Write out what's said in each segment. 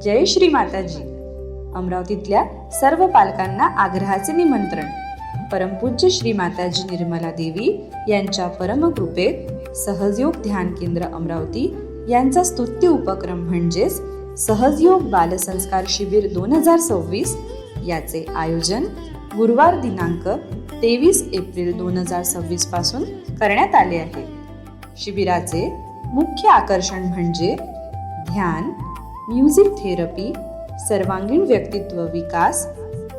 जय श्री माताजी. अमरावतीतल्या सर्व पालकांना आग्रहाचे निमंत्रण. परमपूज्य श्री माताजी निर्मला देवी यांच्या परमकृपेत सहजयोग ध्यान केंद्र अमरावती यांचा स्तुत्य उपक्रम म्हणजेच सहजयोग बालसंस्कार शिबिर 2026 याचे आयोजन गुरुवार दिनांक 23 एप्रिल 2026 पासून करण्यात आले आहे. शिबिराचे मुख्य आकर्षण म्हणजे ध्यान, म्युझिक थेरपी, सर्वांगीण व्यक्तित्व विकास,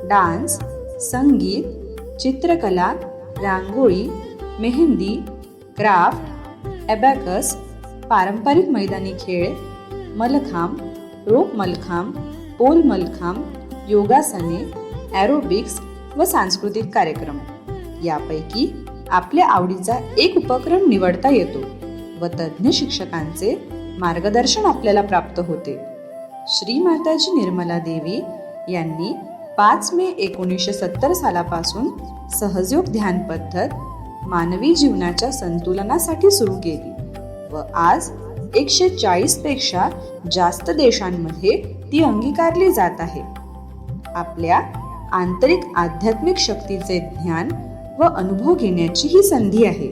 डान्स, संगीत, चित्रकला, रांगोळी, मेहंदी, क्राफ्ट, ॲबॅकस, पारंपरिक मैदानी खेळ, मलखांब, रोप मलखांब, पोल मलखांब, योगासने, ॲरोबिक्स व सांस्कृतिक कार्यक्रम यापैकी आपल्या आवडीचा एक उपक्रम निवडता येतो व तज्ज्ञ शिक्षकांचे मार्गदर्शन आपल्याला प्राप्त होते. श्री माताजी निर्मला देवी यांनी 5 मे 1970 सालापासून सहजयोग ध्यान पद्धत मानवी जीवनाच्या संतुलनासाठी सुरू केली व आज 140 पेक्षा जास्त देशांमध्ये ती अंगीकारली जात आहे. आपल्या आंतरिक आध्यात्मिक शक्तीचे ज्ञान व अनुभव घेण्याची ही संधी आहे.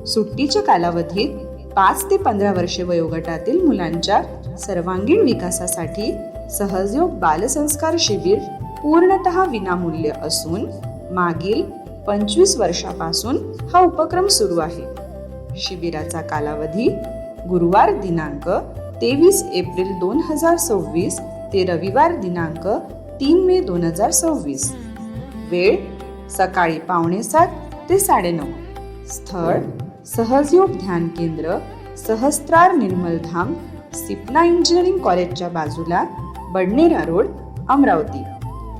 सुट्टीच्या कालावधीत 5 ते 15 वर्षे वयोगटातील मुलांच्या सर्वांगीण विकासासाठी सहजयोग बालसंस्कार शिबिर पूर्णतः विनामूल्य असून मागील 25 वर्षापासून हा उपक्रम सुरू आहे. शिबिराचा कालावधी गुरुवार दिनांक 23 एप्रिल 2026 ते रविवार दिनांक 3 मे 2026. वेळ सकाळी 7:15 ते 9:30. स्थळ सहजयोग ध्यान केंद्र, सहस्त्रार निर्मलधाम, सिपना इंजिनिअरिंग कॉलेजच्या बाजूला, बडनेरा रोड, अमरावती.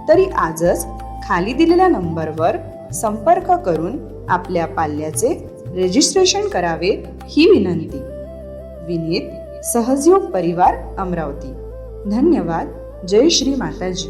तरी आजच खाली दिलेल्या नंबरवर संपर्क करून आपल्या पाल्याचे रजिस्ट्रेशन करावे ही विनंती. विनीत, सहजयोग परिवार, अमरावती. धन्यवाद. जय श्री माताजी.